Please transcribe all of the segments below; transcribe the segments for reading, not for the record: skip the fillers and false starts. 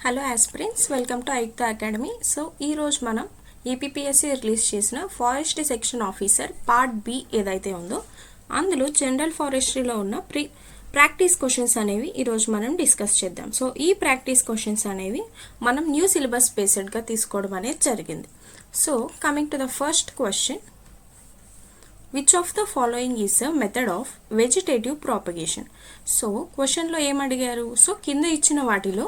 Hello aspirants, welcome to Aikta academy. So ఈరోజు మనం APPSC release చేసిన forestry section officer part B ఏదైతే ఉందో అందులో జనరల్ ఫారెస్ట్రీలో ఉన్న ప్రాక్టీస్ క్వశ్చన్స్ అనేవి ఈరోజు మనం డిస్కస్ చేద్దాం. సో ఈ ప్రాక్టీస్ క్వశ్చన్స్ అనేవి మనం న్యూ సిలబస్ బేస్డ్గా తీసుకోవడం అనేది జరిగింది. So coming to the first question, which of the following is a method of vegetative propagation. So క్వశ్చన్లో ఏమడిగారు, సో కింద ఇచ్చిన వాటిలో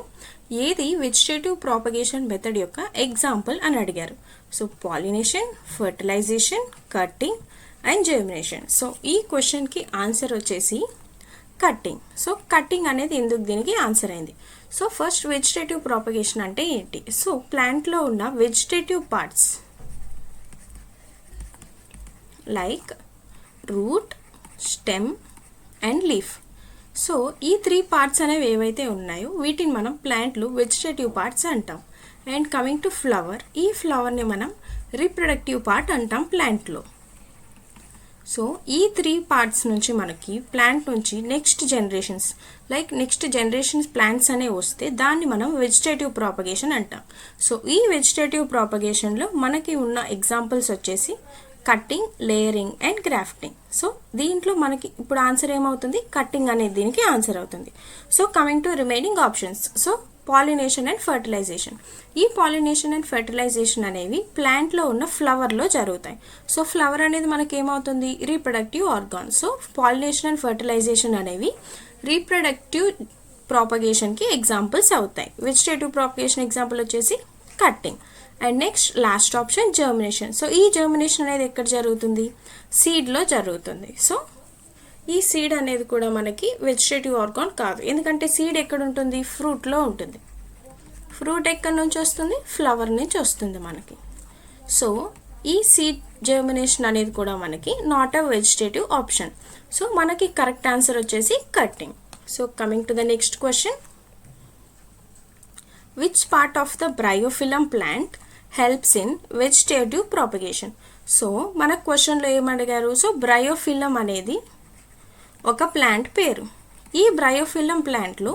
ఏది వెజిటేటివ్ ప్రాపగేషన్ మెథడ్ యొక్క ఎగ్జాంపుల్ అని అడిగారు. So pollination, fertilization, cutting and germination. So ఈ క్వశ్చన్కి ఆన్సర్ వచ్చేసి కట్టింగ్. సో కట్టింగ్ అనేది ఎందుకు దీనికి ఆన్సర్ అయింది. సో ఫస్ట్ వెజిటేటివ్ ప్రాపగేషన్ అంటే ఏంటి? సో ప్లాంట్లో ఉన్న vegetative parts like root, stem and leaf. So ఈ త్రీ పార్ట్స్ అనేవి ఏవైతే ఉన్నాయో వీటిని మనం ప్లాంట్లు వెజిటేటివ్ పార్ట్స్ అంటాం. అండ్ కమింగ్ టు ఫ్లవర్, ఈ ఫ్లవర్ని మనం రీప్రొడక్టివ్ పార్ట్ అంటాం ప్లాంట్లో. సో ఈ త్రీ పార్ట్స్ నుంచి మనకి ప్లాంట్ నుంచి నెక్స్ట్ జనరేషన్స్ ప్లాంట్స్ అనేవి వస్తే దాన్ని మనం వెజిటేటివ్ ప్రాపగేషన్ అంటాం. సో ఈ వెజిటేటివ్ ప్రాపగేషన్లో మనకి ఉన్న ఎగ్జాంపుల్స్ వచ్చేసి cutting, layering and grafting. So దీంట్లో మనకి ఇప్పుడు ఆన్సర్ ఏమవుతుంది, కట్టింగ్ అనేది దీనికి ఆన్సర్ అవుతుంది. So coming to remaining options, so pollination and fertilization. ఈ పాలినేషన్ అండ్ ఫర్టిలైజేషన్ అనేవి ప్లాంట్లో ఉన్న ఫ్లవర్లో జరుగుతాయి. సో ఫ్లవర్ అనేది మనకి ఏమవుతుంది, reproductive organ. So pollination and fertilization అనేవి రీప్రొడక్టివ్ ప్రాపగేషన్కి ఎగ్జాంపుల్స్ అవుతాయి. వెజిటేటివ్ ప్రాపగేషన్ ఎగ్జాంపుల్ వచ్చేసి cutting. And next last option germination. So ఈ జర్మినేషన్ అనేది ఎక్కడ జరుగుతుంది, సీడ్లో జరుగుతుంది. సో ఈ సీడ్ అనేది కూడా మనకి వెజిటేటివ్ ఆర్గాన్ కాదు, ఎందుకంటే సీడ్ ఎక్కడ ఉంటుంది, ఫ్రూట్లో ఉంటుంది. ఫ్రూట్ ఎక్కడి నుంచి వస్తుంది, ఫ్లవర్ నుంచి వస్తుంది మనకి. సో ఈ సీడ్ జర్మినేషన్ అనేది కూడా మనకి not a vegetative option. So మనకి కరెక్ట్ ఆన్సర్ వచ్చేసి cutting. So coming to the next question, which part of the bryophyllum plant helps in vegetative propagation. So మన క్వశ్చన్లో ఏమడిగారు, సో బ్రయోఫిలం అనేది ఒక ప్లాంట్ పేరు. ఈ బ్రయోఫిలం ప్లాంట్లో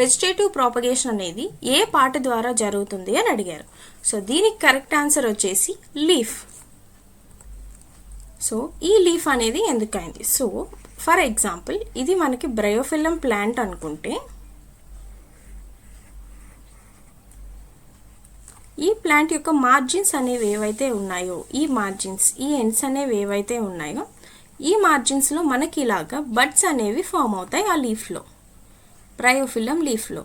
వెజిటేటివ్ ప్రాపగేషన్ అనేది ఏ పార్ట్ ద్వారా జరుగుతుంది అని అడిగారు. సో దీనికి కరెక్ట్ ఆన్సర్ వచ్చేసి లీఫ్. సో ఈ లీఫ్ అనేది ఎందుకైంది, సో ఫర్ ఎగ్జాంపుల్ ఇది మనకి బ్రయోఫిలం ప్లాంట్ అనుకుంటే ఈ ప్లాంట్ యొక్క మార్జిన్స్ అనేవి ఏవైతే ఉన్నాయో ఈ ఎండ్స్ అనేవి ఏవైతే ఉన్నాయో ఈ మార్జిన్స్లో మనకి ఇలాగా బడ్స్ అనేవి ఫామ్ అవుతాయి ఆ లీఫ్లో, బ్రయోఫిలం లీఫ్లో.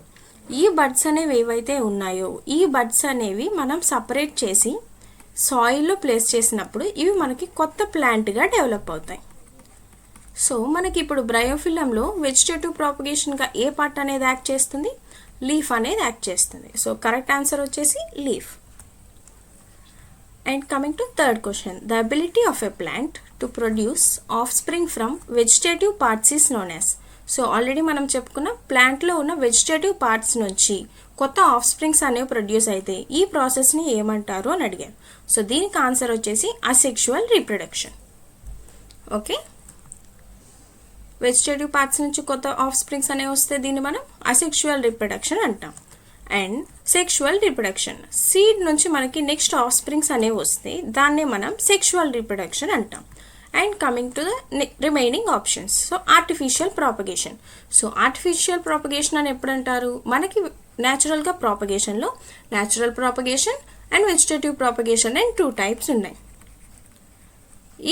ఈ బడ్స్ అనేవి ఏవైతే ఉన్నాయో ఈ బడ్స్ అనేవి మనం సపరేట్ చేసి సాయిల్లో ప్లేస్ చేసినప్పుడు ఇవి మనకి కొత్త ప్లాంట్గా డెవలప్ అవుతాయి. సో మనకి ఇప్పుడు బ్రయోఫిలంలో వెజిటేటివ్ ప్రాపగేషన్గా ఏ పార్ట్ అనేది యాక్ట్ చేస్తుంది, లీఫ్ అనేది యాక్ట్ చేస్తుంది. సో కరెక్ట్ ఆన్సర్ వచ్చేసి leaf. And coming to third question, the ability of a plant to produce of spring from vegetative parts is known as. So already మనం చెప్పుకున్న ప్లాంట్లో ఉన్న vegetative parts నుంచి కొత్త ఆఫ్ స్ప్రింగ్స్ అనేవి produce అయితే ఈ ప్రాసెస్ని ఏమంటారు అని అడిగారు. సో దీనికి ఆన్సర్ వచ్చేసి asexual reproduction. Okay, vegetative parts నుంచి కొత్త ఆఫ్ స్ప్రింగ్స్ అనేవి వస్తే దీన్ని మనం అసెక్షువల్ రీప్రొడక్షన్ అంటాం. అండ్ సెక్షువల్ రీప్రొడక్షన్, సీడ్ నుంచి మనకి నెక్స్ట్ ఆఫ్ స్ప్రింగ్స్ అనేవి వస్తే దాన్నే మనం సెక్షువల్ రీప్రొడక్షన్ అంటాం. And coming to the remaining options, so artificial propagation. So artificial propagation అని ఎప్పుడు అంటారు, మనకి న్యాచురల్గా ప్రాపగేషన్లో natural propagation and vegetative propagation and 2 types ఉన్నాయి.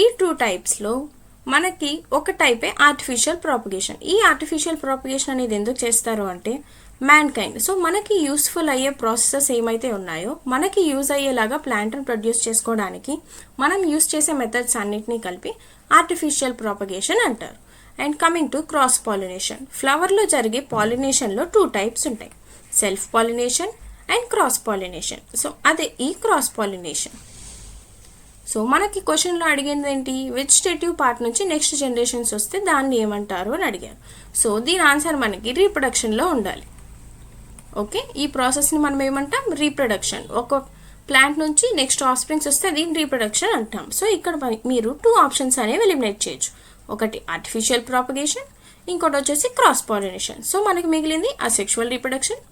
ఈ 2 టైప్స్లో మనకి ఒక టైపే ఆర్టిఫిషియల్ ప్రాపగేషన్. ఈ ఆర్టిఫిషియల్ ప్రాపగేషన్ అనేది ఎందుకు చేస్తారు అంటే మ్యాన్ కైండ్, సో మనకి యూస్ఫుల్ అయ్యే ప్రాసెసెస్ ఏమైతే ఉన్నాయో మనకి యూజ్ అయ్యేలాగా ప్లాంట్ని ప్రొడ్యూస్ చేసుకోవడానికి మనం యూజ్ చేసే మెథడ్స్ అన్నిటినీ కలిపి ఆర్టిఫిషియల్ ప్రాపగేషన్ అంటారు. And coming to cross pollination, ఫ్లవర్లో జరిగే పాలినేషన్లో 2 టైప్స్ ఉంటాయి, self pollination and cross pollination. So అదే ఈ క్రాస్ పాలినేషన్. సో మనకి క్వశ్చన్లో అడిగింది ఏంటి, వెజిటేటివ్ పార్ట్ నుంచి నెక్స్ట్ జనరేషన్స్ వస్తే దాన్ని ఏమంటారు అని అడిగారు. సో దీని ఆన్సర్ మనకి రీప్రొడక్షన్లో ఉండాలి. ఓకే, ఈ ప్రాసెస్ని మనం ఏమంటాం, రీప్రొడక్షన్. ఒక ప్లాంట్ నుంచి నెక్స్ట్ ఆఫ్ స్ప్రింగ్స్ వస్తే దీన్ని రీప్రొడక్షన్ అంటాం. సో ఇక్కడ మీరు 2 ఆప్షన్స్ అనేవి ఎలిమినేట్ చేయొచ్చు, ఒకటి ఆర్టిఫిషియల్ ప్రాపగేషన్, ఇంకోటి వచ్చేసి క్రాస్ పాలినేషన్. సో మనకి మిగిలింది asexual reproduction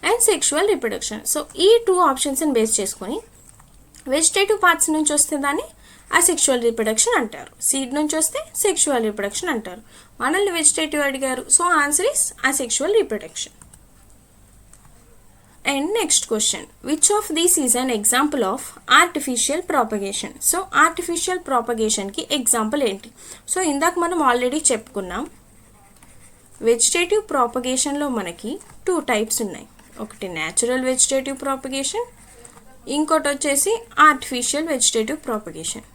and sexual reproduction. So ఈ 2 ఆప్షన్స్ని బేస్ చేసుకొని వెజిటేటివ్ పార్ట్స్ నుంచి వస్తే దాన్ని అసెక్షువల్ రిప్రొడక్షన్ అంటారు, సీడ్ నుంచి వస్తే సెక్షువల్ రిప్రొడక్షన్ అంటారు. మనల్ని వెజిటేటివ్ అడిగారు, so answer is asexual reproduction. And next question, which of these is an example of artificial propagation? So artificial propagation ki example enti? So ఇందాక మనం ఆల్రెడీ చెప్పుకున్నాం, vegetative ప్రాపగేషన్లో మనకి 2 టైప్స్ ఉన్నాయి. ఒకటి న్యాచురల్ వెజిటేటివ్ ప్రాపగేషన్, ఇంకోటి వచ్చేసి artificial vegetative propagation.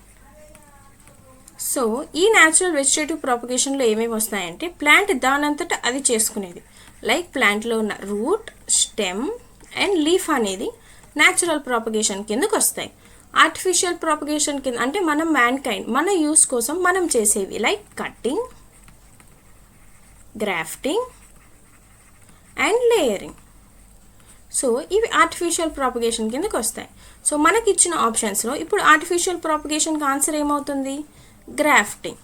So ఈ natural vegetative ప్రాపగేషన్లో ఏమేమి వస్తాయంటే ప్లాంట్ దానంతట అది చేసుకునేది, లైక్ ప్లాంట్లో ఉన్న రూట్, స్టెమ్ అండ్ లీఫ్ అనేది న్యాచురల్ ప్రాపగేషన్ కిందకు వస్తాయి. ఆర్టిఫిషియల్ ప్రాపగేషన్ కింద అంటే మనం మ్యాన్కైండ్ మన యూస్ కోసం మనం చేసేవి, like cutting, grafting and layering. So ఇవి ఆర్టిఫిషియల్ ప్రాపగేషన్ కిందకు వస్తాయి. సో మనకి ఇచ్చిన ఆప్షన్స్లో ఇప్పుడు ఆర్టిఫిషియల్ ప్రాపగేషన్కి ఆన్సర్ ఏమవుతుంది? గ్రాఫ్టింగ్.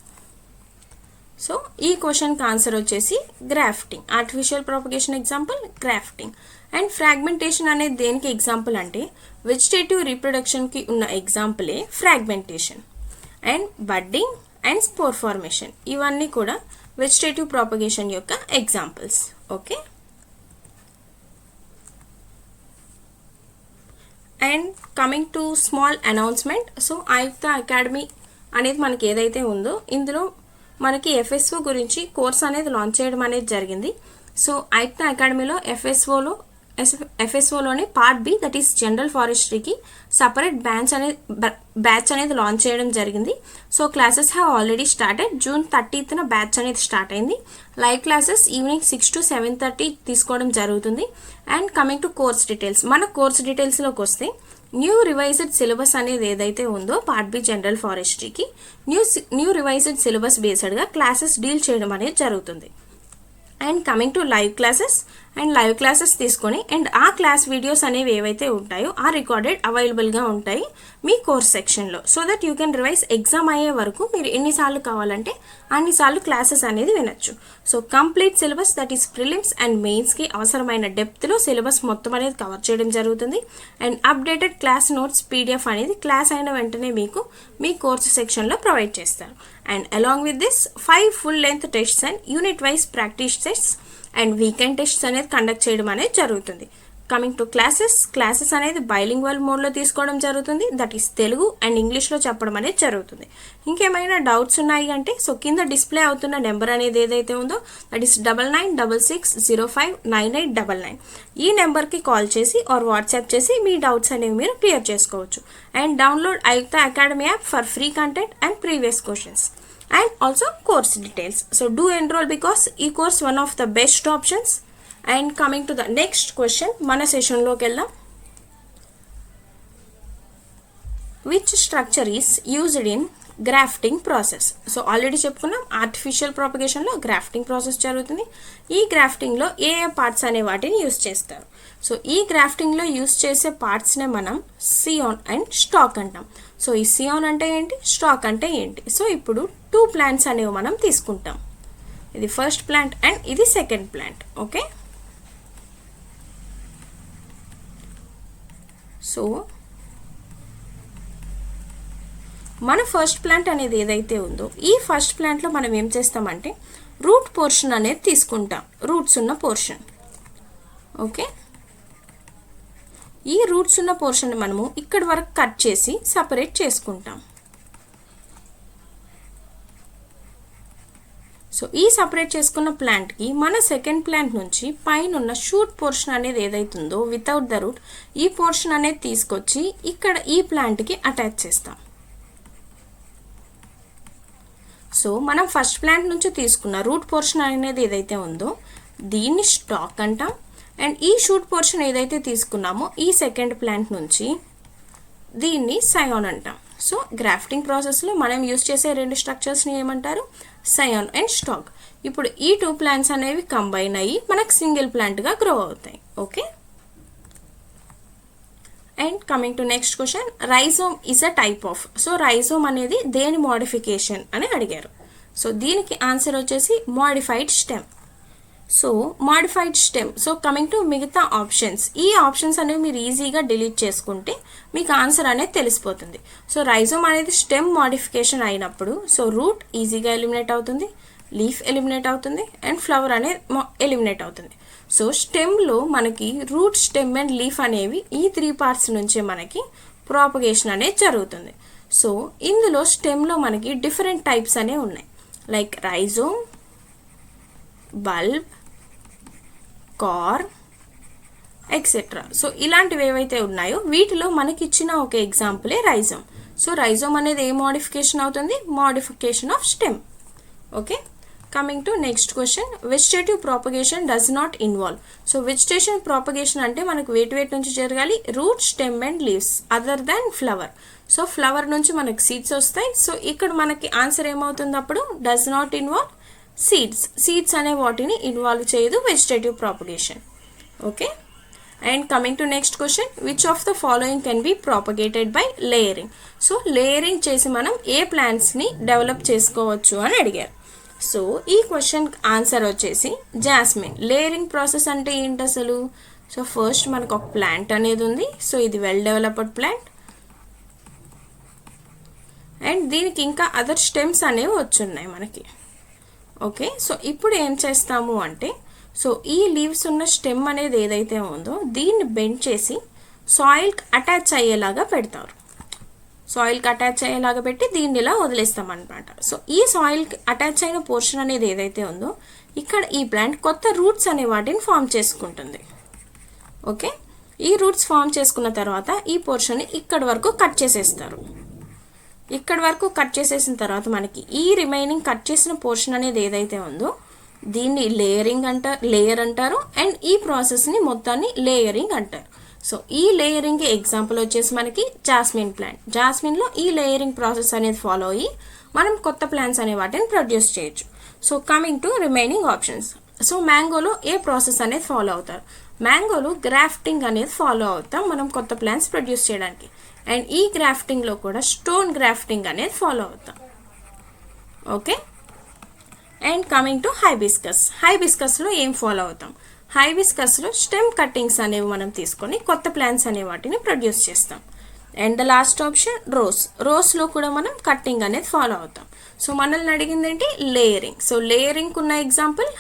సో ఈ క్వశ్చన్కి ఆన్సర్ వచ్చేసి grafting. Artificial propagation example grafting. And fragmentation అనేది దేనికి ఎగ్జాంపుల్ అంటే వెజిటేటివ్ రీప్రొడక్షన్కి ఉన్న ఎగ్జాంపులే fragmentation. And budding and spore formation ఇవన్నీ కూడా వెజిటేటివ్ ప్రాపగేషన్ యొక్క examples. Okay. And coming to small announcement. So Ayukta academy అనేది మనకి ఏదైతే ఉందో ఇందులో మనకి ఎఫ్ఎస్ఓ గురించి కోర్స్ అనేది లాంచ్ చేయడం అనేది జరిగింది. సో ఆయుక్త అకాడమీలో ఎఫ్ఎస్ఓలోని part B, that is general ఫారెస్ట్రీకి సపరేట్ బ్యాచ్ అనేది లాంచ్ చేయడం జరిగింది. So classes have already started. June 30th batch అనేది స్టార్ట్ అయింది. లైవ్ క్లాసెస్ ఈవినింగ్ 6 to 7:30 తీసుకోవడం జరుగుతుంది. And coming to course details, మన కోర్స్ డీటెయిల్స్లోకి వస్తే న్యూ రివైజ్డ్ సిలబస్ అనేది ఏదైతే ఉందో పార్ట్ బి జనరల్ ఫారెస్ట్రీకి న్యూ రివైజ్డ్ సిలబస్ బేస్డ్గా క్లాసెస్ డీల్ చేయడం అనేది జరుగుతుంది. And coming to live classes, and live classes తీసుకొని అండ్ ఆ క్లాస్ వీడియోస్ అనేవి ఏవైతే ఉంటాయో ఆ రికార్డెడ్ అవైలబుల్గా ఉంటాయి మీ కోర్స్ సెక్షన్లో. So that you can revise exam అయ్యే వరకు మీరు ఎన్నిసార్లు కావాలంటే అన్నిసార్లు క్లాసెస్ అనేది వినొచ్చు. So complete syllabus, that is prelims and మెయిన్స్కి అవసరమైన డెప్త్లో సిలబస్ మొత్తం అనేది కవర్ చేయడం జరుగుతుంది. And updated class notes PDF అనేది క్లాస్ అయిన వెంటనే మీకు మీ కోర్సు సెక్షన్లో ప్రొవైడ్ చేస్తారు. And along with this 5 full length tests and unit wise practice tests and weekend tests అనేది కండక్ట్ చేయడం అనేది జరుగుతుంది. కమింగ్ టు క్లాసెస్ అనేది బైలింగ్వల్ మోడ్లో తీసుకోవడం జరుగుతుంది, దట్ ఈస్ తెలుగు అండ్ ఇంగ్లీష్లో చెప్పడం అనేది జరుగుతుంది. ఇంకేమైనా డౌట్స్ ఉన్నాయి అంటే సో కింద డిస్ప్లే అవుతున్న నెంబర్ అనేది ఏదైతే ఉందో దట్ ఈస్ 9966059899 ఈ నెంబర్కి కాల్ చేసి ఆర్ వాట్సాప్ చేసి మీ డౌట్స్ అనేవి మీరు క్లియర్ చేసుకోవచ్చు. And download Ayukta academy app for free content and previous questions and also course details. So do enroll because e-course one of the best options. And coming to the next question, mana session loki veldam. Which structure is used in grafting process? So already చెప్పుకున్నాం artificial ప్రాపగేషన్లో grafting process జరుగుతుంది. ఈ గ్రాఫ్టింగ్లో ఏ parts అనే వాటిని use చేస్తారు. So ఈ గ్రాఫ్టింగ్లో use చేసే పార్ట్స్నే మనం cyan and stock అంటాం. సో ఈ సియాన్ అంటే ఏంటి, స్టాక్ అంటే ఏంటి? సో ఇప్పుడు 2 ప్లాంట్స్ అనేవి మనం తీసుకుంటాం. ఇది ఫస్ట్ ప్లాంట్ అండ్ ఇది సెకండ్ ప్లాంట్. ఓకే. సో మన ఫస్ట్ ప్లాంట్ అనేది ఏదైతే ఉందో ఈ ఫస్ట్ ప్లాంట్లో మనం ఏం చేస్తామంటే రూట్ పోర్షన్ అనేది తీసుకుంటాం, రూట్స్ ఉన్న పోర్షన్. ఓకే. ఈ రూట్స్ ఉన్న పోర్షన్ మనము ఇక్కడి వరకు కట్ చేసి సపరేట్ చేసుకుంటాం. సో ఈ సపరేట్ చేసుకున్న ప్లాంట్కి మన సెకండ్ ప్లాంట్ నుంచి పైన ఉన్న షూట్ పోర్షన్ అనేది ఏదైతుందో వితౌట్ ద రూట్ ఈ పోర్షన్ అనేది తీసుకొచ్చి ఇక్కడ ఈ ప్లాంట్కి అటాచ్ చేస్తాం. సో మనం ఫస్ట్ ప్లాంట్ నుంచి తీసుకున్న రూట్ పోర్షన్ అనేది ఏదైతే ఉందో దీన్ని స్టాక్ అంటాం. అండ్ ఈ షూట్ పోర్షన్ ఏదైతే తీసుకున్నామో ఈ సెకండ్ ప్లాంట్ నుంచి దీన్ని సయాన్ అంటాం. సో గ్రాఫ్టింగ్ ప్రాసెస్లో మనం యూస్ చేసే 2 స్ట్రక్చర్స్ని ఏమంటారు, సయాన్ అండ్ స్టాక్. ఇప్పుడు ఈ 2 ప్లాంట్స్ అనేవి కంబైన్ అయ్యి మనకు సింగిల్ ప్లాంట్గా గ్రో అవుతాయి. Okay. And coming to next question, rhizome is a type of. So rhizome అనేది దేని మోడిఫికేషన్ అని అడిగారు. సో దీనికి ఆన్సర్ వచ్చేసి modified stem. So modified stem. So coming to మిగతా ఆప్షన్స్, ఈ ఆప్షన్స్ అనేవి మీరు ఈజీగా డిలీట్ చేసుకుంటే మీకు ఆన్సర్ అనేది తెలిసిపోతుంది. సో రైజోమ్ అనేది స్టెమ్ మాడిఫికేషన్ అయినప్పుడు సో రూట్ ఈజీగా ఎలిమినేట్ అవుతుంది, లీఫ్ ఎలిమినేట్ అవుతుంది, అండ్ ఫ్లవర్ అనేది ఎలిమినేట్ అవుతుంది. సో స్టెమ్లో మనకి రూట్, స్టెమ్ అండ్ లీఫ్ అనేవి ఈ 3 పార్ట్స్ నుంచే మనకి ప్రాపగేషన్ అనేది జరుగుతుంది. సో ఇందులో స్టెమ్లో మనకి డిఫరెంట్ టైప్స్ అనేవి ఉన్నాయి, like rhizome, bulb, car, etcetera. So ఇలాంటివి ఏవైతే ఉన్నాయో వీటిలో మనకి ఇచ్చిన ఒక ఎగ్జాంపులే రైజోమ్. సో రైజోమ్ అనేది ఏ మోడిఫికేషన్ అవుతుంది? Modification of stem. Okay, coming to next question, vegetative propagation does not involve. So vegetation propagation అంటే మనకు వేటి నుంచి జరగాలి? Root, stem and leaves other than flower. So flower నుంచి మనకు సీడ్స్ వస్తాయి. సో ఇక్కడ మనకి ఆన్సర్ ఏమవుతుంది అప్పుడు? డస్ నాట్ ఇన్వాల్వ్ సీడ్స్ అనే వాటిని ఇన్వాల్వ్ చేయదు vegetative propagation. Okay, and coming to next question, which of the following can be propagated by layering. So layering చేసి మనం ఏ ప్లాంట్స్ని డెవలప్ చేసుకోవచ్చు అని అడిగారు. సో ఈ క్వశ్చన్ ఆన్సర్ వచ్చేసి జాస్మిన్. లేయరింగ్ ప్రాసెస్ అంటే ఏంటి అసలు? సో ఫస్ట్ మనకు ఒక ప్లాంట్ అనేది ఉంది. సో ఇది వెల్ డెవలప్డ్ ప్లాంట్, అండ్ దీనికి ఇంకా అదర్ స్టెమ్స్ అనేవి వచ్చున్నాయి మనకి. ఓకే, సో ఇప్పుడు ఏం చేస్తాము అంటే, సో ఈ లీవ్స్ ఉన్న స్టెమ్ అనేది ఏదైతే ఉందో దీన్ని బెండ్ చేసి సాయిల్కి అటాచ్ అయ్యేలాగా పెడతారు. సాయిల్కి అటాచ్ అయ్యేలాగా పెట్టి దీన్ని ఇలా వదిలేస్తాం అనమాట. సో ఈ సాయిల్కి అటాచ్ అయిన పోర్షన్ అనేది ఏదైతే ఉందో ఇక్కడ ఈ ప్లాంట్ కొత్త రూట్స్ అనే వాటిని ఫామ్ చేసుకుంటుంది. ఓకే, ఈ రూట్స్ ఫామ్ చేసుకున్న తర్వాత ఈ పోర్షన్ని ఇక్కడ వరకు కట్ చేసేస్తారు. ఇక్కడ వరకు కట్ చేసేసిన తర్వాత మనకి ఈ రిమైనింగ్ కట్ చేసిన పోర్షన్ అనేది ఏదైతే ఉందో దీన్ని లేయర్ అంటారు, అండ్ ఈ ప్రాసెస్ని మొత్తాన్ని లేయరింగ్ అంటారు. సో ఈ లేయరింగ్ ఎగ్జాంపుల్ వచ్చేసి మనకి జాస్మిన్ ప్లాంట్. జాస్మిన్లో ఈ లేయరింగ్ ప్రాసెస్ అనేది ఫాలో అయ్యి మనం కొత్త ప్లాంట్స్ అనే వాటిని ప్రొడ్యూస్ చేయొచ్చు. So coming to remaining options, so మ్యాంగోలో ఏ ప్రాసెస్ అనేది ఫాలో అవుతారు? మ్యాంగోలో గ్రాఫ్టింగ్ అనేది ఫాలో అవుతాం మనం కొత్త ప్లాంట్స్ ప్రొడ్యూస్ చేయడానికి, అండ్ ఈ గ్రాఫ్టింగ్లో కూడా స్టోన్ గ్రాఫ్టింగ్ అనేది ఫాలో అవుతాం. ఓకే, అండ్ కమింగ్ టు హైబిస్కస్లో ఏం ఫాలో అవుతాం? హైబిస్కస్లో స్టెమ్ కట్టింగ్స్ అనేవి మనం తీసుకొని కొత్త ప్లాంట్స్ అనే వాటిని ప్రొడ్యూస్ చేస్తాం. అండ్ ద లాస్ట్ ఆప్షన్ రోస్లో కూడా మనం కట్టింగ్ అనేది ఫాలో అవుతాం. సో మనల్ని అడిగింది ఏంటి? లేయరింగ్. సో లేయరింగ్ ఉన్న ఎగ్జాంపుల్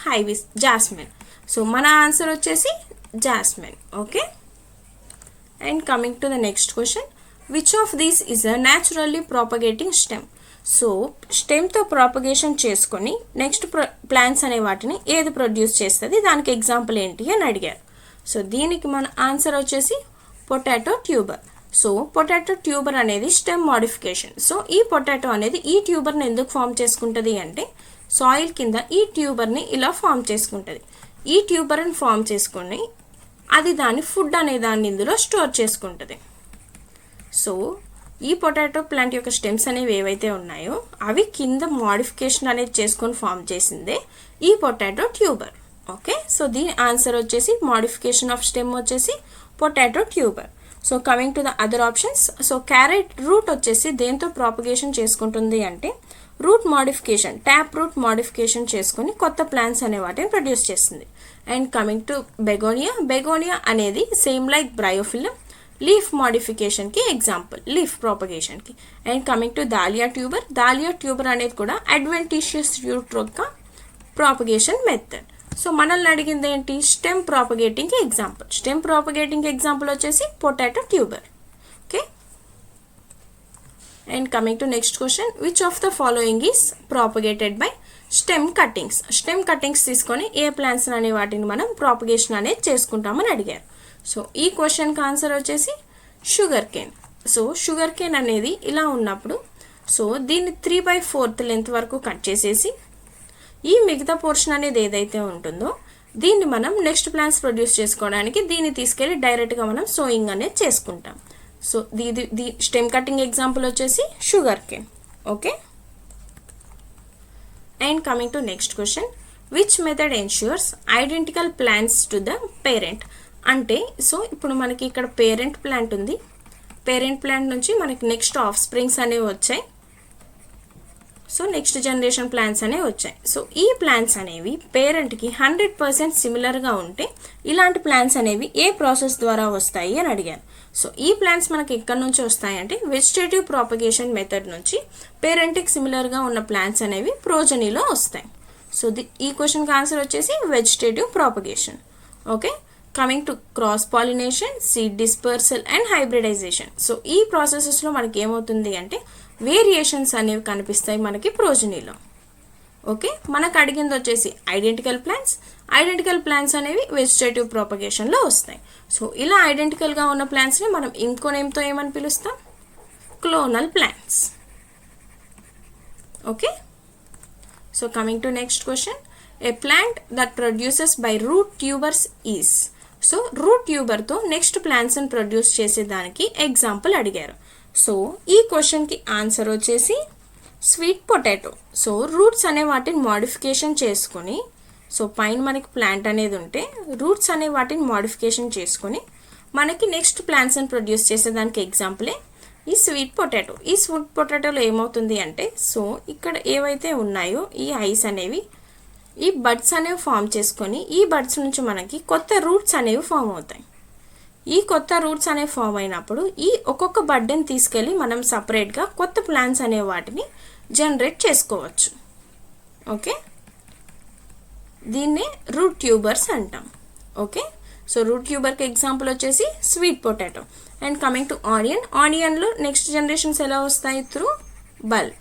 జాస్మిన్. సో మన ఆన్సర్ వచ్చేసి jasmine. Okay, and coming to the next question, which of these is a naturally propagating stem. So స్టెమ్తో ప్రాపగేషన్ చేసుకొని నెక్స్ట్ ప్లాంట్స్ అనే వాటిని ఏది ప్రొడ్యూస్ చేస్తుంది, దానికి ఎగ్జాంపుల్ ఏంటి అని అడిగారు. సో దీనికి మన ఆన్సర్ వచ్చేసి potato tuber. So potato tuber అనేది స్టెమ్ మోడిఫికేషన్. సో ఈ పొటాటో అనేది ఈ ట్యూబర్ని ఎందుకు ఫామ్ చేసుకుంటుంది అంటే సాయిల్ కింద ఈ ట్యూబర్ని ఇలా ఫామ్ చేసుకుంటుంది. ఈ ట్యూబర్ని ఫామ్ చేసుకొని అది దాని ఫుడ్ అనే దాన్ని ఇందులో స్టోర్ చేసుకుంటుంది. సో ఈ పొటాటో ప్లాంట్ యొక్క స్టెమ్స్ అనేవి ఏవైతే ఉన్నాయో అవి కింద మోడిఫికేషన్ అనేది చేసుకొని ఫామ్ చేసిందే ఈ పొటాటో ట్యూబర్. ఓకే, సో దీని ఆన్సర్ వచ్చేసి మోడిఫికేషన్ ఆఫ్ స్టెమ్ వచ్చేసి potato tuber. So coming to the other options, so carrot root వచ్చేసి దేంతో ప్రాపగేషన్ చేసుకుంటుంది అంటే root modification, tap root modification చేసుకొని కొత్త ప్లాంట్స్ అనే వాటిని ప్రొడ్యూస్ చేస్తుంది. అండ్ కమింగ్ టు బెగోనియా అనేది సేమ్ లైక్ బ్రయోఫిలం, లీఫ్ మోడిఫికేషన్కి ఎగ్జాంపుల్, లీఫ్ ప్రాపగేషన్కి. And coming to dahlia tuber అనేది కూడా అడ్వెంటిషియస్ రూట్ యొక్క ప్రాపగేషన్ మెథడ్. సో మనల్ని అడిగింది ఏంటి? స్టెమ్ ప్రాపగేటింగ్కి ఎగ్జాంపుల్. స్టెమ్ ప్రాపగేటింగ్ ఎగ్జాంపుల్ వచ్చేసి potato tuber. Okay, and coming to next question, which of the following is propagated by stem cuttings తీసుకొని ఏ ప్లాంట్స్ అనే వాటిని మనం ప్రాపగేషన్ అనేది చేసుకుంటామని అడిగారు. సో ఈ క్వశ్చన్కి ఆన్సర్ వచ్చేసి sugar Kane. So sugar cane అనేది ఇలా ఉన్నప్పుడు సో దీన్ని 3/4 లెంత్ వరకు కట్ చేసేసి ఈ మిగతా పోర్షన్ అనేది ఏదైతే ఉంటుందో దీన్ని మనం నెక్స్ట్ ప్లాంట్స్ ప్రొడ్యూస్ చేసుకోవడానికి దీన్ని తీసుకెళ్ళి డైరెక్ట్గా మనం సోయింగ్ అనేది చేసుకుంటాం. So the stem cutting example వచ్చేసి sugar cane. Okay, and coming to next question, which method ensures identical plants to the parent. అంటే సో ఇప్పుడు మనకి ఇక్కడ పేరెంట్ ప్లాంట్ ఉంది, పేరెంట్ ప్లాంట్ నుంచి మనకి నెక్స్ట్ ఆఫ్ స్ప్రింగ్స్ అనేవి వచ్చాయి. సో నెక్స్ట్ జనరేషన్ ప్లాంట్స్ అనేవి వచ్చాయి. సో ఈ ప్లాంట్స్ అనేవి పేరెంట్కి 100% సిమిలర్గా ఉంటే ఇలాంటి ప్లాంట్స్ అనేవి ఏ ప్రాసెస్ ద్వారా వస్తాయి అని అడిగారు. సో ఈ ప్లాంట్స్ మనకి ఎక్కడి నుంచి వస్తాయంటే వెజిటేటివ్ ప్రాపగేషన్ మెథడ్ నుంచి పేరెంట్కి సిమిలర్గా ఉన్న ప్లాంట్స్ అనేవి ప్రోజనీలో వస్తాయి. సో ఈ క్వశ్చన్కి ఆన్సర్ వచ్చేసి vegetative propagation. Okay, coming to cross pollination, seed dispersal and hybridization. So ఈ ప్రాసెసెస్లో మనకి ఏమవుతుంది అంటే వేరియేషన్స్ అనేవి కనిపిస్తాయి మనకి ప్రోజనీలో. ఓకే, మనకు అడిగింది వచ్చేసి ఐడెంటికల్ ప్లాంట్స్ అనేవి వెజిటేటివ్ ప్రాపగేషన్లో వస్తాయి. సో ఇలా ఐడెంటికల్గా ఉన్న ప్లాంట్స్ని మనం ఇంకో నేమ్తో ఏమని పిలుస్తాం? Clonal plants. Okay, so coming to next question, a plant that produces by root tubers is. So root ట్యూబర్తో నెక్స్ట్ ప్లాంట్స్ని ప్రొడ్యూస్ చేసేదానికి ఎగ్జాంపుల్ అడిగారు. సో ఈ క్వశ్చన్కి ఆన్సర్ వచ్చేసి స్వీట్ పొటాటో. సో రూట్స్ అనే వాటిని మోడిఫికేషన్ చేసుకొని, సో పైన మనకి ప్లాంట్ అనేది ఉంటే రూట్స్ అనే వాటిని మోడిఫికేషన్ చేసుకొని మనకి నెక్స్ట్ ప్లాంట్స్ని ప్రొడ్యూస్ చేసేదానికి ఎగ్జాంపులే ఈ స్వీట్ పొటాటో. ఈ స్వీట్ పొటాటోలో ఏమవుతుంది అంటే, సో ఇక్కడ ఏవైతే ఉన్నాయో ఈ ఐస్ అనేవి ఈ బడ్స్ అనేవి ఫామ్ చేసుకొని ఈ బడ్స్ నుంచి మనకి కొత్త రూట్స్ అనేవి ఫామ్ అవుతాయి. ఈ కొత్త రూట్స్ అనేవి ఫామ్ అయినప్పుడు ఈ ఒక్కొక్క బడ్ని తీసుకెళ్ళి మనం సపరేట్గా కొత్త ప్లాంట్స్ అనే వాటిని జనరేట్ చేసుకోవచ్చు. ఓకే, దీన్నే రూట్ ట్యూబర్స్ అంటాం. ఓకే, సో రూట్ ట్యూబర్కి ఎగ్జాంపుల్ వచ్చేసి sweet potato. And coming to ఆనియన్లో నెక్స్ట్ జనరేషన్స్ ఎలా వస్తాయి? Through bulb.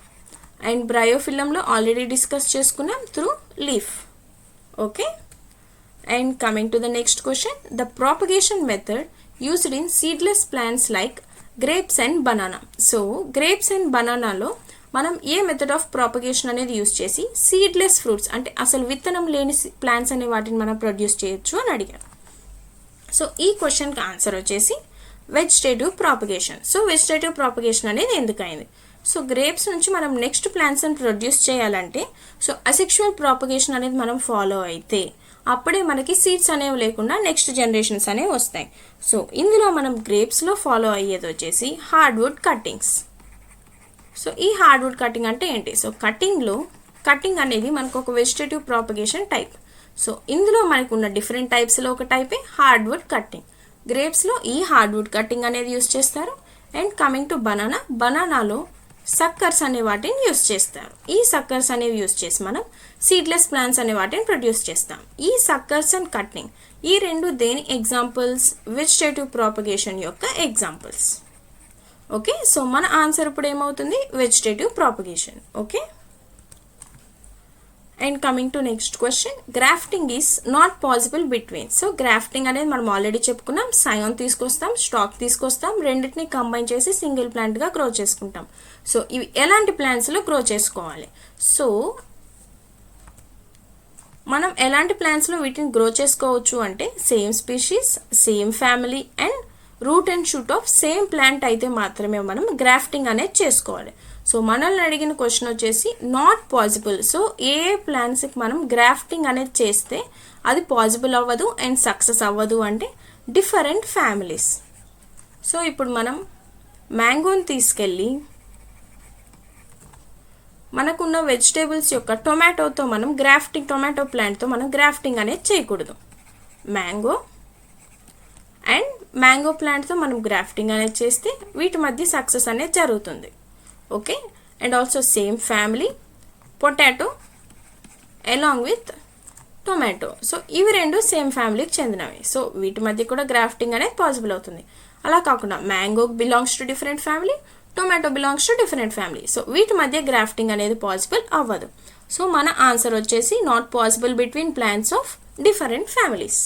అండ్ బ్రయోఫిలంలో ఆల్రెడీ డిస్కస్ చేసుకున్నాం through leaf. Okay, and coming to the next question, the propagation method used in seedless plants like grapes and banana. So grapes and బనానాలో మనం ఏ method of propagation అనేది use చేసి seedless fruits అంటే అసలు విత్తనం లేని ప్లాంట్స్ అనే వాటిని మనం ప్రొడ్యూస్ చేయొచ్చు అని అడిగారు. సో ఈ క్వశ్చన్కి ఆన్సర్ వచ్చేసి vegetative propagation. So vegetative propagation అనేది ఎందుకైంది? సో గ్రేప్స్ నుంచి మనం నెక్స్ట్ ప్లాంట్స్ని ప్రొడ్యూస్ చేయాలంటే సో అసెక్షువల్ ప్రాపగేషన్ అనేది మనం ఫాలో అయితే అప్పుడే మనకి సీడ్స్ అనేవి లేకుండా నెక్స్ట్ జనరేషన్స్ అనేవి వస్తాయి. సో ఇందులో మనం గ్రేప్స్లో ఫాలో అయ్యేది వచ్చేసి హార్డ్వుడ్ కట్టింగ్స్. సో ఈ హార్డ్వుడ్ కటింగ్ అంటే ఏంటి? సో కటింగ్ అనేది మనకు ఒక వెజిటేటివ్ ప్రాపగేషన్ టైప్. సో ఇందులో మనకు ఉన్న డిఫరెంట్ టైప్స్లో ఒక టైపే హార్డ్వుడ్ కట్టింగ్. గ్రేప్స్లో ఈ హార్డ్వుడ్ కట్టింగ్ అనేది యూస్ చేస్తారు. అండ్ కమింగ్ టు బనానాలో సక్కర్స్ అనే వాటిని యూస్ చేస్తారు. ఈ సక్కర్స్ అనేవి యూస్ చేసి మనం సీడ్లెస్ ప్లాంట్స్ అనే వాటిని ప్రొడ్యూస్ చేస్తాం. ఈ సక్కర్స్ అండ్ కట్టింగ్ ఈ రెండు దేని ఎగ్జాంపుల్స్? వెజిటేటివ్ ప్రాపగేషన్ యొక్క ఎగ్జాంపుల్స్. ఓకే, సో మన ఆన్సర్ ఇప్పుడు ఏమవుతుంది? Vegetative propagation. Okay, and coming to next question, grafting is not possible between. So grafting అనేది మనం ఆల్రెడీ చెప్పుకున్నాం. సయోన్ తీసుకొస్తాం, స్టాక్ తీసుకొస్తాం, రెండింటిని కంబైన్ చేసి సింగిల్ ప్లాంట్గా గ్రో చేసుకుంటాం. సో ఇవి ఎలాంటి ప్లాంట్స్లో గ్రో చేసుకోవాలి? సో మనం ఎలాంటి ప్లాంట్స్లో వీటిని గ్రో చేసుకోవచ్చు అంటే same species, same family and root and shoot of same plant అయితే మాత్రమే మనం గ్రాఫ్టింగ్ అనేది చేసుకోవాలి. సో మనల్ని అడిగిన క్వశ్చన్ వచ్చేసి నాట్ పాసిబుల్. సో ఏ ప్లాంట్స్కి మనం గ్రాఫ్టింగ్ అనేది చేస్తే అది పాసిబుల్ అవ్వదు అండ్ సక్సెస్ అవ్వదు అంటే డిఫరెంట్ ఫ్యామిలీస్. సో ఇప్పుడు మనం మ్యాంగోని తీసుకెళ్ళి మనకున్న వెజిటేబుల్స్ యొక్క టొమాటోతో మనం టొమాటో ప్లాంట్తో మనం గ్రాఫ్టింగ్ అనేది చేయకూడదు. మ్యాంగో ప్లాంట్తో మనం గ్రాఫ్టింగ్ అనేది చేస్తే వీటి మధ్య సక్సెస్ అనేది జరుగుతుంది. Okay, and also same family potato along with tomato. So ఇవి రెండు సేమ్ ఫ్యామిలీకి చెందినవి. సో వీటి మధ్య కూడా గ్రాఫ్టింగ్ అనేది పాసిబుల్ అవుతుంది. అలా కాకుండా mango belongs to different family, tomato belongs to different family. So వీటి మధ్య గ్రాఫ్టింగ్ అనేది పాసిబుల్ అవ్వదు. సో మన ఆన్సర్ వచ్చేసి not possible between plants of different families.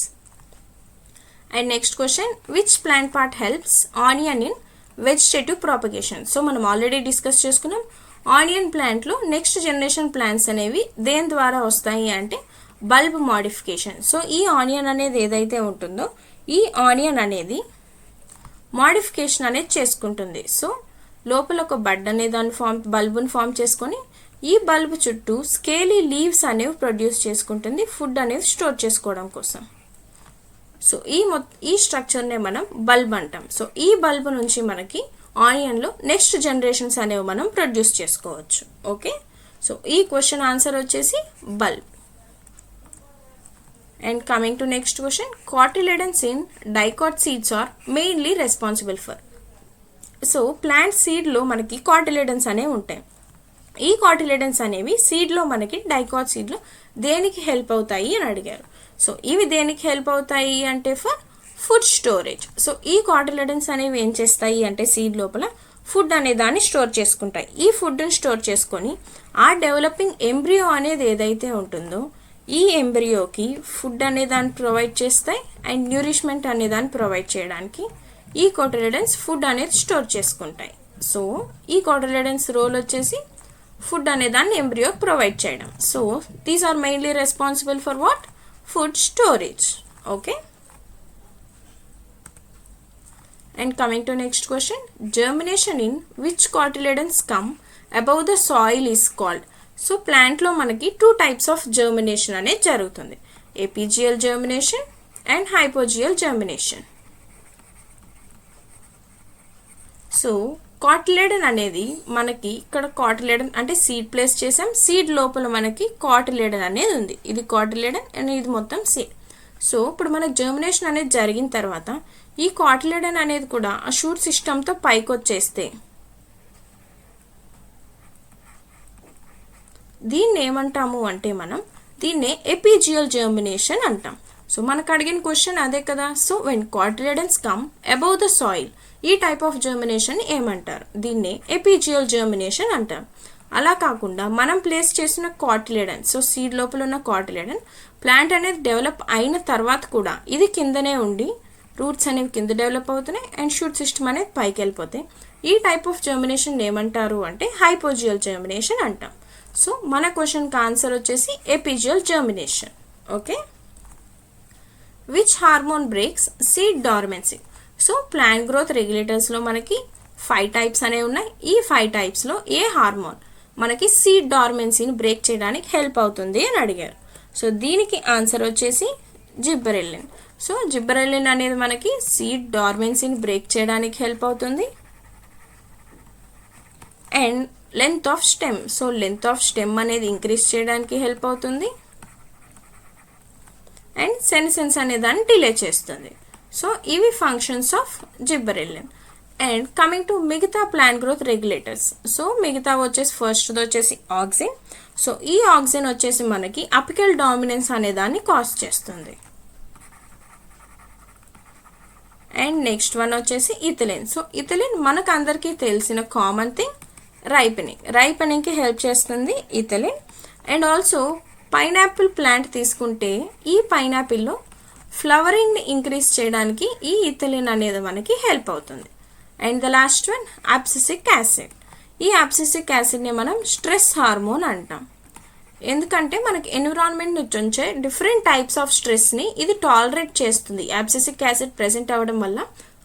And next question, which plant part helps onion in vegetative propagation. So మనం already discuss చేసుకున్నాం. Onion ప్లాంట్లో next generation plants అనేవి దేని ద్వారా వస్తాయి అంటే బల్బ్ మోడిఫికేషన్. సో ఈ ఆనియన్ అనేది ఏదైతే ఉంటుందో ఈ ఆనియన్ అనేది మోడిఫికేషన్ అనేది చేసుకుంటుంది. సో లోపల ఒక బడ్ అనే దాన్ని బల్బుని ఫామ్ చేసుకొని ఈ బల్బ్ చుట్టూ స్కేలీ లీవ్స్ అనేవి ప్రొడ్యూస్ చేసుకుంటుంది ఫుడ్ అనేది స్టోర్ చేసుకోవడం కోసం. సో ఈ స్ట్రక్చర్నే మనం బల్బ్ అంటాం. సో ఈ బల్బ్ నుంచి మనకి ఆనియన్లో నెక్స్ట్ జనరేషన్స్ అనేవి మనం ప్రొడ్యూస్ చేసుకోవచ్చు. ఓకే, సో ఈ క్వశ్చన్ ఆన్సర్ వచ్చేసి bulb. And coming to next question, cotyledons in dicot seeds are mainly responsible for. So plant సీడ్లో మనకి కాటిలిడన్స్ అనేవి ఉంటాయి. ఈ కాటిలిడన్స్ అనేవి సీడ్లో మనకి డైకాట్ సీడ్లో దేనికి హెల్ప్ అవుతాయి అని అడిగారు. సో ఇవి దేనికి హెల్ప్ అవుతాయి అంటే ఫర్ ఫుడ్ స్టోరేజ్. సో ఈ కాటిలిడన్స్ అనేవి ఏం చేస్తాయి అంటే సీడ్ లోపల ఫుడ్ అనే దాన్ని స్టోర్ చేసుకుంటాయి. ఈ ఫుడ్ని స్టోర్ చేసుకొని ఆ డెవలపింగ్ ఎంబ్రియో అనేది ఏదైతే ఉంటుందో ఈ ఎంబ్రియోకి ఫుడ్ అనే దాన్ని ప్రొవైడ్ చేస్తాయి అండ్ న్యూరిష్మెంట్ అనే దాన్ని ప్రొవైడ్ చేయడానికి ఈ కాటిలిడన్స్ ఫుడ్ అనేది స్టోర్ చేసుకుంటాయి. సో ఈ కాటిలిడన్స్ రోల్ వచ్చేసి ఫుడ్ అనే దాన్ని ఎంబ్రియో ప్రొవైడ్ చేయడం. So these are mainly responsible for what? Food storage. Okay. And coming to next question, germination in which cotyledons come above the soil is called. So ప్లాంట్లో మనకి 2 types of germination అనేది జరుగుతుంది, epigeal germination and hypogeal germination. So cotyledon అనేది మనకి ఇక్కడ కాటిలిడన్ అంటే seed place చేసాం, seed లోపల మనకి కాటిలిడన్ అనేది ఉంది. ఇది కాటిలిడన్ అండ్ ఇది మొత్తం సీడ్. సో ఇప్పుడు మనకు జర్మినేషన్ అనేది జరిగిన తర్వాత ఈ కాటిలిడన్ అనేది కూడా ఆ షూట్ సిస్టమ్తో పైకి వచ్చేస్తే దీన్ని ఏమంటాము అంటే మనం దీన్నే ఎపిజియల్ జర్మినేషన్ అంటాం. సో మనకు అడిగిన క్వశ్చన్ అదే కదా. So when cotyledons come above the soil ఈ టైప్ ఆఫ్ జర్మినేషన్ ఏమంటారు? దీన్నే ఎపిజియల్ జర్మినేషన్ అంటారు. అలా కాకుండా మనం ప్లేస్ చేసిన కాటిలిడన్, సో సీడ్ లోపల ఉన్న కాటిలిడన్ ప్లాంట్ అనేది డెవలప్ అయిన తర్వాత కూడా ఇది కిందనే ఉండి రూట్స్ అనేవి కింద డెవలప్ అవుతున్నాయి అండ్ షూట్ సిస్టమ్ అనేది పైకి వెళ్ళిపోతాయి. ఈ టైప్ ఆఫ్ జర్మినేషన్ ఏమంటారు అంటే హైపోజియల్ జర్మినేషన్ అంటాం. సో మన క్వశ్చన్కి ఆన్సర్ వచ్చేసి epigeal germination. Okay. Which hormone breaks seed dormancy. So plant growth రెగ్యులేటర్స్లో మనకి 5 టైప్స్ అనేవి ఉన్నాయి. ఈ 5 టైప్స్లో ఏ హార్మోన్ మనకి సీడ్ డార్మెన్సీని బ్రేక్ చేయడానికి హెల్ప్ అవుతుంది అని అడిగారు. సో దీనికి ఆన్సర్ వచ్చేసి జిబ్బరెల్లిన్. సో జిబ్బరెల్లిన్ అనేది మనకి సీడ్ డార్మెన్సీని బ్రేక్ చేయడానికి హెల్ప్ అవుతుంది. And length of stem, so length of stem అనేది ఇంక్రీజ్ చేయడానికి హెల్ప్ అవుతుంది. అండ్ సెన్సెన్స్ అనే దాన్ని డిలే చేస్తుంది. సో ఇవి functions of gibberellin. And coming to మిగతా ప్లాంట్ గ్రోత్ రెగ్యులేటర్స్. సో మిగతా వచ్చేసి ఫస్ట్ వచ్చేసి ఆక్సిన్. సో ఈ ఆక్సిన్ వచ్చేసి మనకి అపికల్ డామినెన్స్ అనే దాన్ని కాజ్ చేస్తుంది. అండ్ నెక్స్ట్ వన్ వచ్చేసి ఇథిలిన్. సో ఇథిలిన్ మనకు అందరికీ తెలిసిన కామన్ థింగ్, రైపనింగ్కి హెల్ప్ చేస్తుంది ethylene. And also pineapple plant తీసుకుంటే ఈ పైనాపిల్లో ఫ్లవరింగ్ని ఇంక్రీజ్ చేయడానికి ఈ ఇథిలిన్ అనేది మనకి హెల్ప్ అవుతుంది. And the last one abscisic acid. ఈ అబ్సిసిక్ యాసిడ్ని మనం స్ట్రెస్ హార్మోన్ అంటాం. ఎందుకంటే మనకి ఎన్విరాన్మెంట్ నుంచి వచ్చే డిఫరెంట్ టైప్స్ ఆఫ్ స్ట్రెస్ని ఇది టాలరేట్ చేస్తుంది. అబ్సిసిక్ యాసిడ్ ప్రెసెంట్ అవ్వడం వల్ల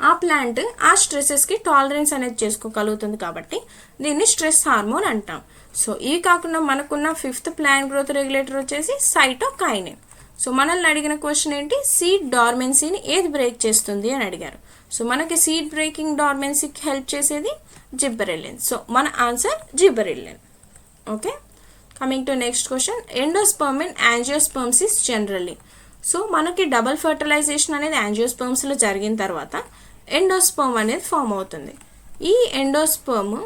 ఆ ప్లాంట్ ఆ స్ట్రెసెస్కి టాలరెన్స్ అనేది చేసుకోగలుగుతుంది కాబట్టి దీన్ని స్ట్రెస్ హార్మోన్ అంటాం. సో ఇవి కాకుండా మనకున్న 5th ప్లాంట్ గ్రోత్ రెగ్యులేటర్ వచ్చేసి సైటోకైనిన్. సో మనల్ని అడిగిన క్వశ్చన్ ఏంటి, సీడ్ డార్మెన్సీని ఏది బ్రేక్ చేస్తుంది అని అడిగారు. సో మనకి సీడ్ బ్రేకింగ్ డార్మెన్సీకి హెల్ప్ చేసేది జిబ్బరెల్లిన్. సో మన answer gibberellin. Okay. Coming to next question, endosperm and angiosperms is generally. So మనకి డబుల్ ఫర్టిలైజేషన్ అనేది యాంజియోస్పర్మ్స్లో జరిగిన తర్వాత ఎండోస్పర్మ్ అనేది ఫామ్ అవుతుంది. ఈ ఎండోస్పర్మ్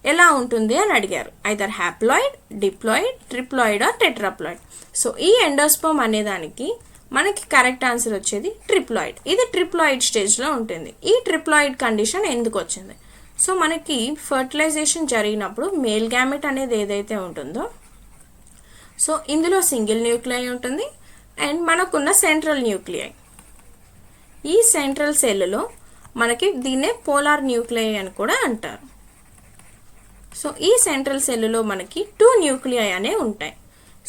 ఎలా ఉంటుంది అని అడిగారు. Either haploid, diploid, triploid or tetraploid. So ఈ ఎండోస్పర్మ్ అనేదానికి మనకి కరెక్ట్ ఆన్సర్ వచ్చేది ట్రిప్లాయిడ్. ఇది ట్రిప్లాయిడ్ స్టేజ్లో ఉంటుంది. ఈ ట్రిప్లాయిడ్ కండిషన్ ఎందుకు వచ్చింది? సో మనకి ఫర్టిలైజేషన్ జరిగినప్పుడు మేల్ గ్యామెట్ అనేది ఏదైతే ఉంటుందో సో ఇందులో సింగిల్ న్యూక్లియై ఉంటుంది అండ్ మనకున్న సెంట్రల్ న్యూక్లియై. ఈ సెంట్రల్ సెల్లో మనకి దీన్నే పోలార్ న్యూక్లియై అని కూడా అంటారు. సో ఈ సెంట్రల్ సెల్లో మనకి 2 న్యూక్లియై అనే ఉంటాయి.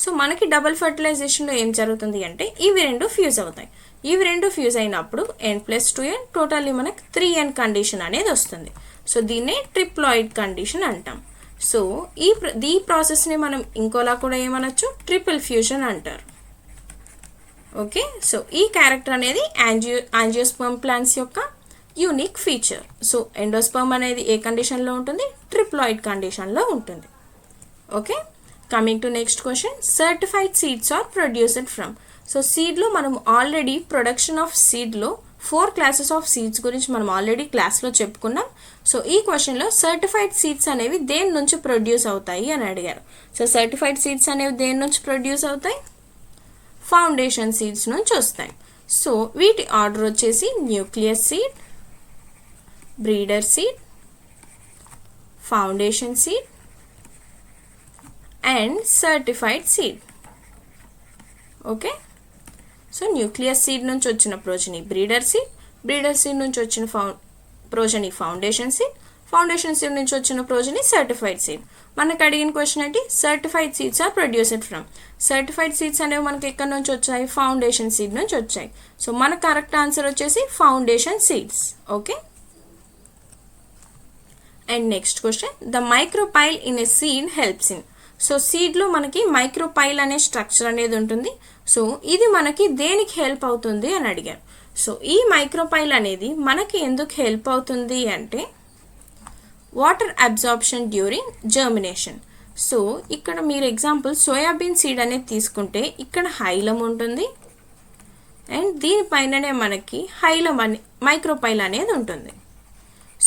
సో మనకి డబుల్ ఫర్టిలైజేషన్లో ఏం జరుగుతుంది అంటే ఇవి 2 ఫ్యూజ్ అవుతాయి. ఇవి 2 ఫ్యూజ్ అయినప్పుడు n+2n టోటల్లీ మనకి 3n కండిషన్ అనేది వస్తుంది. సో దీన్నే ట్రిప్లాయిడ్ కండిషన్ అంటాం. సో ఈ ప్రాసెస్ని మనం ఇంకోలా కూడా ఏమనొచ్చు, ట్రిపుల్ ఫ్యూజన్ అంటారు. ఓకే. సో ఈ క్యారెక్టర్ అనేది యాంజియోస్పర్మ్ ప్లాంట్స్ యొక్క యూనిక్ ఫీచర్. సో ఎండోస్పర్మ్ అనేది ఏ కండిషన్లో ఉంటుంది, ట్రిప్లాయిడ్ కండిషన్లో ఉంటుంది. Okay, coming to next question, certified seeds are produced from. So సీడ్లో మనం ఆల్రెడీ ప్రొడక్షన్ ఆఫ్ సీడ్లో 4 క్లాసెస్ ఆఫ్ సీడ్స్ గురించి మనం ఆల్రెడీ క్లాస్లో చెప్పుకున్నాం. సో ఈ క్వశ్చన్లో సర్టిఫైడ్ సీడ్స్ అనేవి దేని నుంచి ప్రొడ్యూస్ అవుతాయి అని అడిగారు. సో సర్టిఫైడ్ సీడ్స్ అనేవి దేని నుంచి ప్రొడ్యూస్ అవుతాయి? ఫౌండేషన్ సీడ్స్ నుంచి వస్తాయి. సో వీటి ఆర్డర్ వచ్చేసి nucleus seed, breeder seed, foundation seed and certified seed. Okay, so nucleus seed నుంచి వచ్చిన progeny breeder seed, breeder seed నుంచి వచ్చిన progeny foundation seed, foundation seed నుంచి వచ్చిన ప్రోజని సర్టిఫైడ్ సీడ్. మనకు అడిగిన క్వశ్చన్ ఏంటి? Certified seeds are produced from. Certified seeds అనేవి మనకి ఎక్కడి నుంచి వచ్చాయి? ఫౌండేషన్ సీడ్ నుంచి వచ్చాయి. సో మన కరెక్ట్ ఆన్సర్ వచ్చేసి foundation seeds. Okay, and next question, the micropyle in a seed helps in. So సీడ్లో మనకి మైక్రోపైల్ అనే స్ట్రక్చర్ అనేది ఉంటుంది. సో ఇది మనకి దేనికి హెల్ప్ అవుతుంది అని అడిగారు. సో ఈ మైక్రోపైల్ అనేది మనకి ఎందుకు హెల్ప్ అవుతుంది అంటే water absorption during germination. So ఇక్కడ మీరు ఎగ్జాంపుల్ సోయాబీన్ సీడ్ అనేది తీసుకుంటే ఇక్కడ హైలం ఉంటుంది అండ్ దీనిపైననే మనకి హైలం అని మైక్రోపైల్ అనేది ఉంటుంది.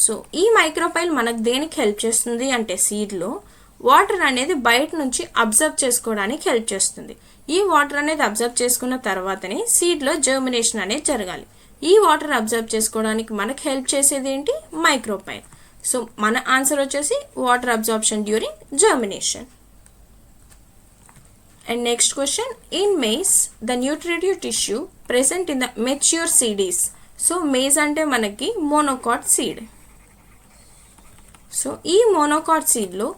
సో ఈ మైక్రోపైల్ మనకు దేనికి హెల్ప్ చేస్తుంది అంటే సీడ్లో వాటర్ అనేది బయట నుంచి అబ్జర్వ్ చేసుకోవడానికి హెల్ప్ చేస్తుంది. ఈ వాటర్ అనేది అబ్జర్వ్ చేసుకున్న తర్వాతనే సీడ్లో జర్మినేషన్ అనేది జరగాలి. ఈ వాటర్ అబ్జర్వ్ చేసుకోవడానికి మనకు హెల్ప్ చేసేది ఏంటి? మైక్రోపైల్. సో మన ఆన్సర్ వచ్చేసి water absorption during germination. And next question, in maize the nutritive tissue present in the mature seed is. So maize అంటే మనకి మోనోకాట్ సీడ్. సో ఈ మోనోకాట్ సీడ్లో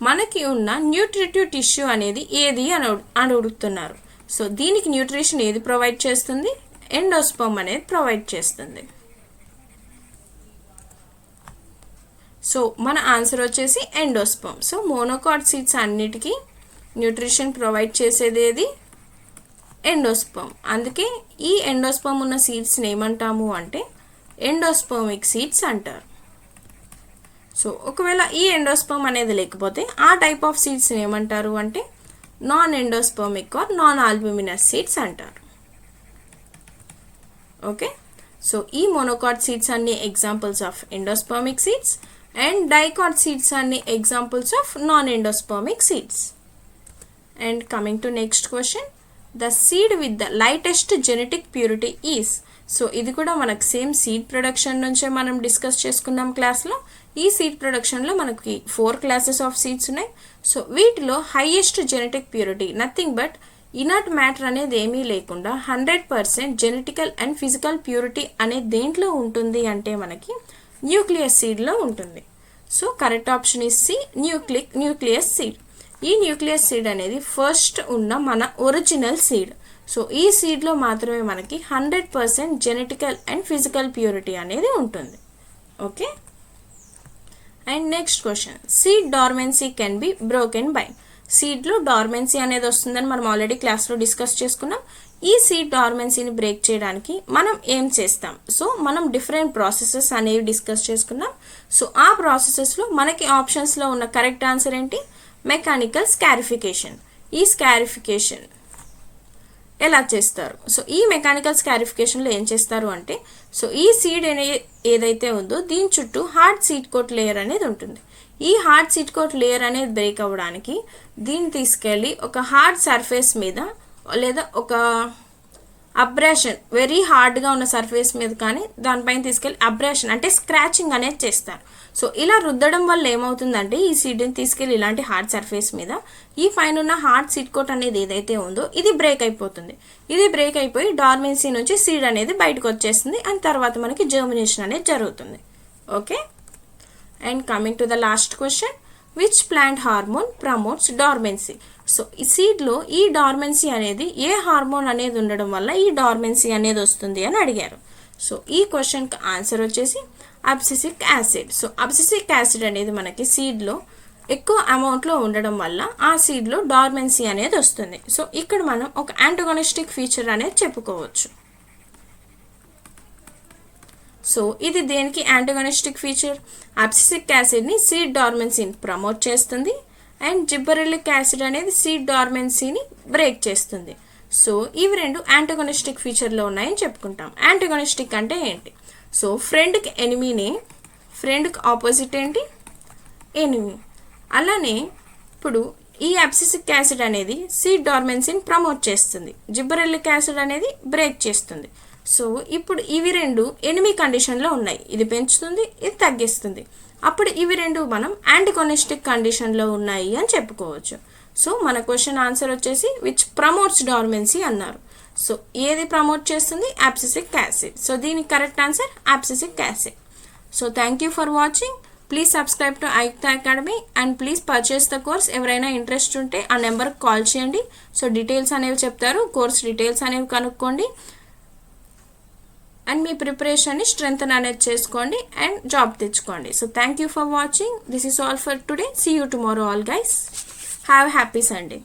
మనకి ఉన్న న్యూట్రిటివ్ టిష్యూ అనేది ఏది అని అడుగుతున్నారు. సో దీనికి న్యూట్రిషన్ ఏది ప్రొవైడ్ చేస్తుంది? ఎండోస్పర్మ్ అనేది ప్రొవైడ్ చేస్తుంది. సో మన ఆన్సర్ వచ్చేసి ఎండోస్పర్మ్. సో మోనోకాట్ సీడ్స్ అన్నిటికీ న్యూట్రిషన్ ప్రొవైడ్ చేసేది ఏది? ఎండోస్పర్మ్. అందుకే ఈ ఎండోస్పర్మ్ ఉన్న సీడ్స్ని ఏమంటాము అంటే ఎండోస్పర్మిక్ సీడ్స్ అంటారు. సో ఒకవేళ ఈ ఎండోస్పర్మ్ అనేది లేకపోతే ఆ టైప్ ఆఫ్ సీడ్స్ని ఏమంటారు అంటే non endospermic or non albuminous seeds అంటారు. ఓకే, సో ఈ మోనోకాట్ సీడ్స్ అన్ని examples of endospermic seeds and dicot seeds అన్ని examples of non endospermic seeds. And coming to next question, the seed with the lightest genetic purity is. So ఇది కూడా మనకు same seed production నుంచే మనం discuss చేసుకున్నాం క్లాస్లో. ఈ సీడ్ ప్రొడక్షన్లో మనకి 4 క్లాసెస్ ఆఫ్ సీడ్స్ ఉన్నాయి. సో వీటిలో highest genetic purity nothing but inert matter అనేది ఏమీ లేకుండా 100% జెనెటికల్ అండ్ ఫిజికల్ ప్యూరిటీ అనేది దేంట్లో ఉంటుంది అంటే మనకి న్యూక్లియస్ సీడ్లో ఉంటుంది. So correct option is c, nucleus seed. ఈ న్యూక్లియస్ సీడ్ అనేది ఫస్ట్ ఉన్న మన ఒరిజినల్ సీడ్. సో ఈ సీడ్లో మాత్రమే మనకి 100% జెనెటికల్ అండ్ ఫిజికల్ ప్యూరిటీ అనేది ఉంటుంది. Okay, and next question, seed dormancy can be broken by. సీడ్లో డార్మెన్సీ అనేది వస్తుందని మనం ఆల్రెడీ క్లాస్లో డిస్కస్ చేసుకున్నాం. ఈ సీడ్ డార్మెన్సీని బ్రేక్ చేయడానికి మనం ఏం చేస్తాం? సో మనం డిఫరెంట్ ప్రాసెసెస్ అనేవి డిస్కస్ చేసుకున్నాం. సో ఆ ప్రాసెసెస్లో మనకి ఆప్షన్స్లో ఉన్న కరెక్ట్ ఆన్సర్ ఏంటి? మెకానికల్ స్కారిఫికేషన్. ఈ స్కారిఫికేషన్ ఎలా చేస్తారు? సో ఈ మెకానికల్ స్కారిఫికేషన్లో ఏం చేస్తారు అంటే సో ఈ సీడ్ ఏదైతే ఉందో దీని చుట్టూ హార్డ్ సీడ్ కోట్ లేయర్ అనేది ఉంటుంది. ఈ హార్డ్ సీడ్ కోట్ లేయర్ అనేది బ్రేక్ అవ్వడానికి దీన్ని తీసుకెళ్ళి ఒక హార్డ్ సర్ఫేస్ మీద లేదా ఒక అబ్రేషన్ వెరీ హార్డ్గా ఉన్న సర్ఫేస్ మీద కానీ దానిపైన తీసుకెళ్ళి అబ్రేషన్ అంటే స్క్రాచింగ్ అనేది చేస్తారు. సో ఇలా రుద్దడం వల్ల ఏమవుతుందంటే ఈ సీడ్ని తీసుకెళ్ళి ఇలాంటి హార్డ్ సర్ఫేస్ మీద ఈ పైన ఉన్న హార్డ్ సీడ్ కోట్ అనేది ఏదైతే ఉందో ఇది బ్రేక్ అయిపోతుంది. ఇది బ్రేక్ అయిపోయి డార్మెన్సీ నుంచి సీడ్ అనేది బయటకు వచ్చేస్తుంది అండ్ తర్వాత మనకి జర్మినేషన్ అనేది జరుగుతుంది. Okay, and coming to the last question, which plant hormone promotes dormancy. So ఈ సీడ్లో ఈ డార్మెన్సీ అనేది ఏ హార్మోన్ అనేది ఉండడం వల్ల ఈ డార్మెన్సీ అనేది వస్తుంది అని అడిగారు. సో ఈ క్వశ్చన్కి ఆన్సర్ వచ్చేసి abscisic acid. So abscisic acid అనేది మనకి సీడ్లో ఎక్కువ అమౌంట్లో ఉండడం వల్ల ఆ సీడ్లో డార్మెన్సీ అనేది వస్తుంది. సో ఇక్కడ మనం ఒక యాంటగోనిస్టిక్ ఫీచర్ అనేది చెప్పుకోవచ్చు. సో ఇది దేనికి యాంటగోనిస్టిక్ ఫీచర్? అబ్సిసిక్ యాసిడ్ని సీడ్ డార్మెన్సీని ప్రమోట్ చేస్తుంది అండ్ జిబ్బరెల్లిక్ యాసిడ్ అనేది సీడ్ డార్మెన్సీని బ్రేక్ చేస్తుంది. సో ఇవి రెండు యాంటగోనిస్టిక్ ఫీచర్లో ఉన్నాయని చెప్పుకుంటాం. యాంటగోనిస్టిక్ అంటే ఏంటి? సో ఫ్రెండ్కి ఎనిమీనే, ఫ్రెండ్కి ఆపోజిట్ ఏంటి? ఎనిమీ. అలానే ఇప్పుడు ఈ అబ్సిసిక్ యాసిడ్ అనేది సీడ్ డార్మెన్సీని ప్రమోట్ చేస్తుంది, జిబ్బరెల్లిక్ యాసిడ్ అనేది బ్రేక్ చేస్తుంది. సో ఇప్పుడు ఇవి రెండు ఎనిమీ కండిషన్లో ఉన్నాయి, ఇది పెంచుతుంది, ఇది తగ్గిస్తుంది. అప్పుడు ఇవి రెండు మనం యాంటగోనిస్టిక్ కండిషన్లో ఉన్నాయి అని చెప్పుకోవచ్చు. సో మన క్వశ్చన్ ఆన్సర్ వచ్చేసి విచ్ ప్రమోట్స్ డార్మెన్సీ అన్నారు. సో ఏది ప్రమోట్ చేస్తుంది? Abscisic acid. సో దీనికి correct answer abscisic acid. So thank you for watching. Please subscribe to Ayukta academy and please purchase the course. ఎవరైనా ఇంట్రెస్ట్ ఉంటే ఆ నెంబర్కి కాల్ చేయండి. సో డీటెయిల్స్ అనేవి చెప్తారు, కోర్స్ డీటెయిల్స్ అనేవి కనుక్కోండి అండ్ మీ ప్రిపరేషన్ని స్ట్రెంగ్తన్ అనేది చేసుకోండి అండ్ జాబ్ తెచ్చుకోండి. So thank you for watching. This is all for today. See you tomorrow all guys. Have happy Sunday.